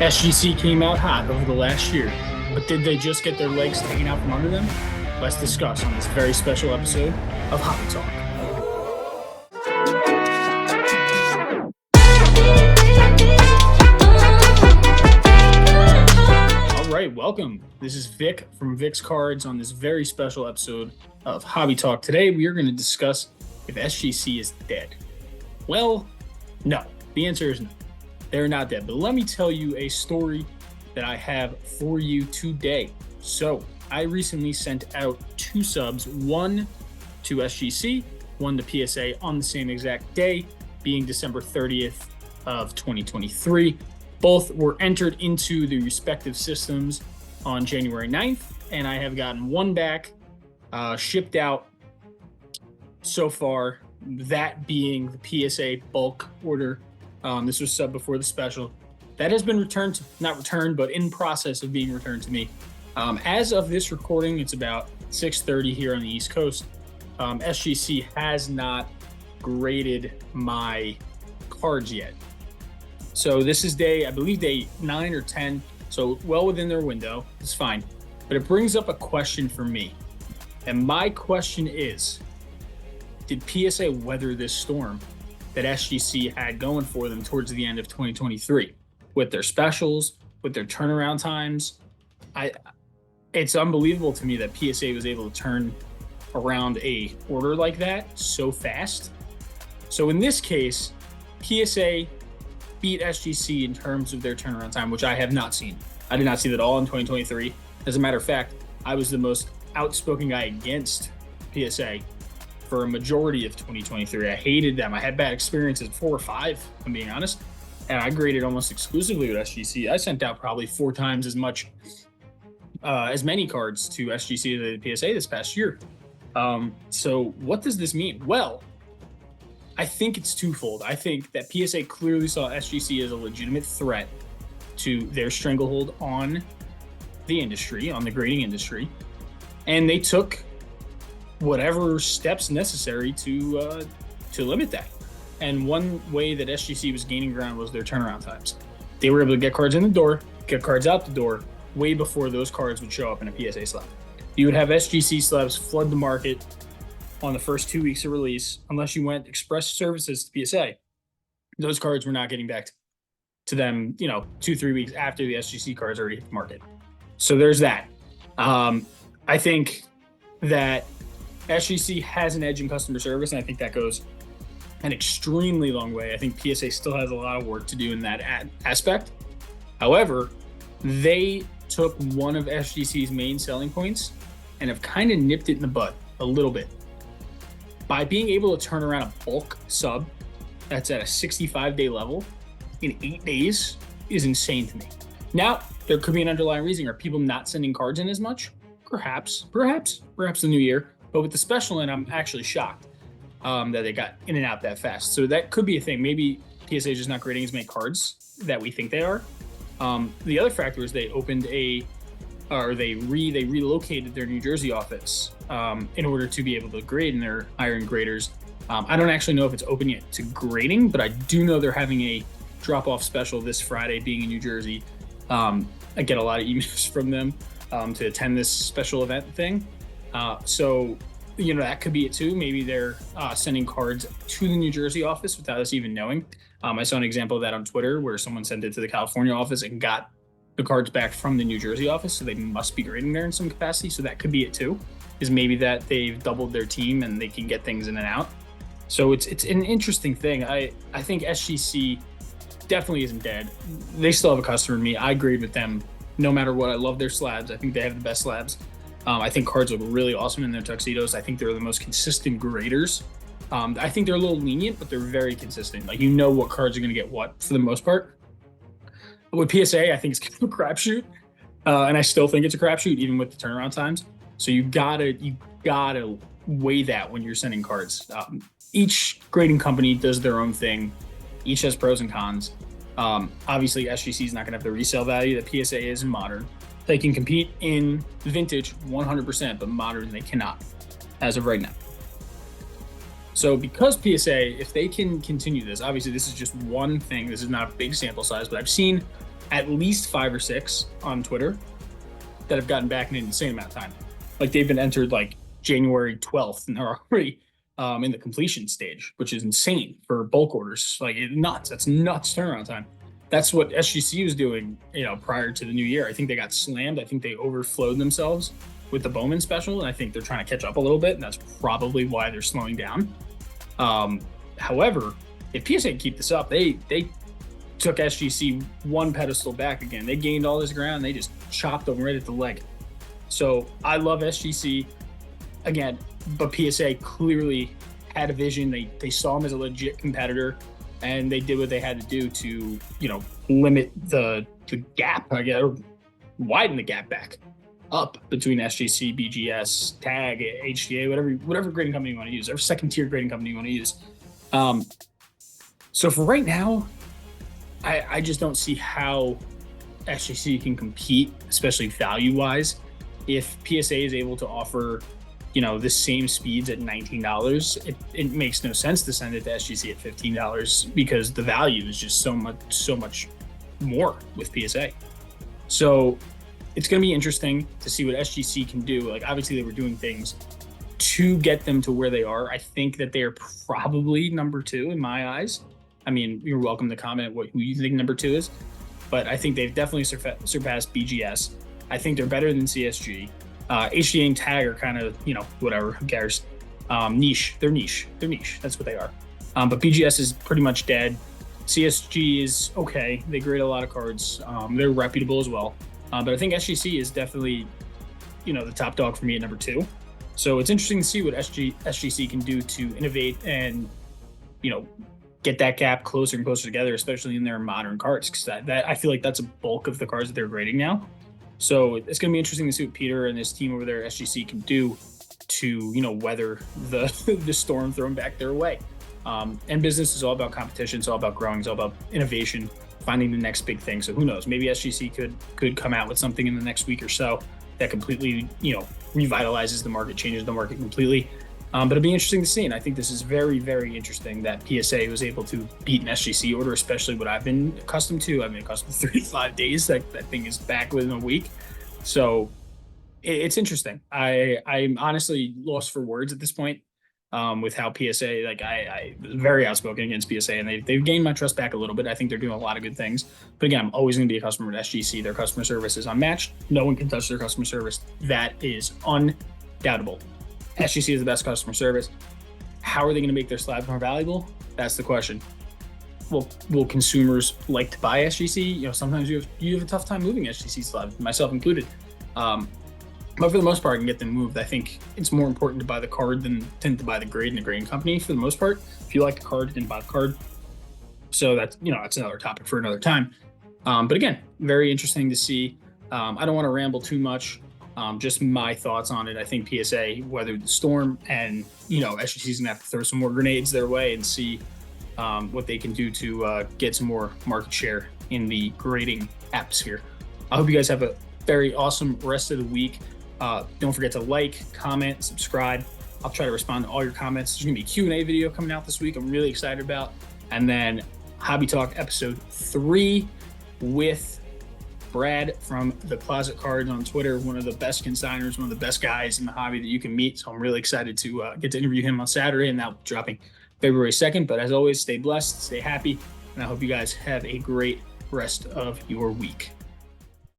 SGC came out hot over the last year, but did they just get their legs taken out from under them? Let's discuss on this very special episode of Hobby Talk. All right, welcome. This is Vic from Vic's Cards on this very special episode of Hobby Talk. Today we are going to discuss if SGC is dead. Well, no. The answer is no. They're not dead. But let me tell you a story that I have for you today. So I recently sent out 2 subs, one to SGC, one to PSA on the same exact day, being December 30th of 2023. Both were entered into the respective systems on January 9th, and I have gotten one back, shipped out so far, that being the PSA bulk order. This was subbed before the special. That has been returned, not returned, but in process of being returned to me. As of this recording, it's about 6:30 here on the East Coast. SGC has not graded my cards yet. So this is I believe day 9 or 10, so well within their window. It's fine. But it brings up a question for me. And my question is, did PSA weather this storm that SGC had going for them towards the end of 2023 with their specials, with their turnaround times? It's unbelievable to me that PSA was able to turn around a order like that so fast. So in this case, PSA beat SGC in terms of their turnaround time, which I have not seen. I did not see that at all in 2023. As a matter of fact, I was the most outspoken guy against PSA for a majority of 2023. I hated them. I had bad experiences 4 or 5, if I'm being honest. And I graded almost exclusively with SGC. I sent out probably 4 times as many cards to SGC as the PSA this past year. So what does this mean? Well, I think it's twofold. I think that PSA clearly saw SGC as a legitimate threat to their stranglehold on the industry, on the grading industry. And they took whatever steps necessary to limit that. And one way that SGC was gaining ground was their turnaround times. They were able to get cards in the door, get cards out the door, way before those cards would show up in a PSA slab. You would have SGC slabs flood the market on the first 2 weeks of release, unless you went express services to PSA. Those cards were not getting back to them, 2-3 weeks after the SGC cards already hit the market. So there's that. I think that SGC has an edge in customer service, and I think that goes an extremely long way. I think PSA still has a lot of work to do in that aspect. However, they took one of SGC's main selling points and have kind of nipped it in the bud a little bit. By being able to turn around a bulk sub that's at a 65-day level in 8 days is insane to me. Now, there could be an underlying reason. Are people not sending cards in as much? Perhaps the new year. But with the special in, I'm actually shocked that they got in and out that fast. So that could be a thing. Maybe PSA is just not grading as many cards that we think they are. The other factor is they relocated their New Jersey office in order to be able to grade, and they're hiring graders. I don't actually know if it's open yet to grading, but I do know they're having a drop-off special this Friday, being in New Jersey. I get a lot of emails from them to attend this special event thing. So that could be it too. Maybe they're sending cards to the New Jersey office without us even knowing. I saw an example of that on Twitter where someone sent it to the California office and got the cards back from the New Jersey office. So they must be grading there in some capacity. So that could be it too, is maybe that they've doubled their team and they can get things in and out. So it's an interesting thing. I think SGC definitely isn't dead. They still have a customer in me. I grade with them no matter what. I love their slabs. I think they have the best slabs. I think cards look really awesome in their tuxedos. I think they're the most consistent graders. I think they're a little lenient, but they're very consistent. Like, what cards are going to get what for the most part. With PSA, I think it's kind of a crapshoot, and I still think it's a crapshoot even with the turnaround times. So you gotta weigh that when you're sending cards. Each grading company does their own thing. Each has pros and cons. Obviously, SGC is not going to have the resale value that PSA is in modern. They can compete in vintage 100%, but modern they cannot as of right now. So because PSA, if they can continue this, obviously this is just one thing. This is not a big sample size, but I've seen at least 5 or 6 on Twitter that have gotten back in an insane amount of time. Like they've been entered like January 12th and they're already in the completion stage, which is insane for bulk orders. Like nuts. That's nuts turnaround time. That's what SGC was doing, prior to the new year. I think they got slammed. I think they overflowed themselves with the Bowman special, and I think they're trying to catch up a little bit, and that's probably why they're slowing down. However, if PSA can keep this up, they took SGC one pedestal back again. They gained all this ground. They just chopped them right at the leg. So I love SGC again, but PSA clearly had a vision. They saw them as a legit competitor, and they did what they had to do to, limit the gap, I guess, or widen the gap back up between SGC, BGS, Tag, HDA, whatever grading company you want to use, or second tier grading company you want to use. So for right now, I just don't see how SGC can compete, especially value wise, if PSA is able to offer, the same speeds at $19. It makes no sense to send it to SGC at $15 because the value is just so much more with PSA. So it's going to be interesting to see what SGC can do. Like obviously they were doing things to get them to where they are. I think that they are probably number 2 in my eyes. I mean, you're welcome to comment who you think number 2 is, but I think they've definitely surpassed BGS. I think they're better than CSG. HDA and Tag are kind of, whatever, who cares? Niche. They're niche. That's what they are. But BGS is pretty much dead. CSG is okay. They grade a lot of cards. They're reputable as well. But I think SGC is definitely, the top dog for me at number 2. So it's interesting to see what SGC can do to innovate and, get that gap closer and closer together, especially in their modern cards. Because that I feel like that's a bulk of the cards that they're grading now. So it's going to be interesting to see what Peter and his team over there at SGC can do to, weather the the storm thrown back their way. And business is all about competition. It's all about growing. It's all about innovation, finding the next big thing. So who knows? Maybe SGC could come out with something in the next week or so that completely, revitalizes the market, changes the market completely. But it'll be interesting to see. And I think this is very, very interesting that PSA was able to beat an SGC order, especially what I've been accustomed to. I've been accustomed to 35 days. That thing is back within a week. So it's interesting. I'm honestly lost for words at this point with how PSA, like I was very outspoken against PSA, and they've gained my trust back a little bit. I think they're doing a lot of good things. But again, I'm always going to be a customer at SGC. Their customer service is unmatched. No one can touch their customer service. That is undoubtable. SGC is the best customer service. How are they going to make their slabs more valuable? That's the question. Will consumers like to buy SGC? Sometimes you have a tough time moving SGC slabs, myself included. But for the most part, I can get them moved. I think it's more important to buy the card than to buy the grade in the grading company for the most part. If you like the card, then buy the card. So that's another topic for another time. But again, very interesting to see. I don't want to ramble too much. Just my thoughts on it. I think PSA weathered the storm, and SGC's gonna have to throw some more grenades their way and see what they can do to get some more market share in the grading atmosphere. I hope you guys have a very awesome rest of the week. Don't forget to like, comment, subscribe. I'll try to respond to all your comments. There's gonna be a Q&A video coming out this week I'm really excited about. And then Hobby Talk episode 3 with Brad from the Closet Cards on Twitter, one of the best consigners, one of the best guys in the hobby that you can meet. So I'm really excited to get to interview him on Saturday, and that'll be dropping February 2nd. But as always, stay blessed, stay happy, and I hope you guys have a great rest of your week.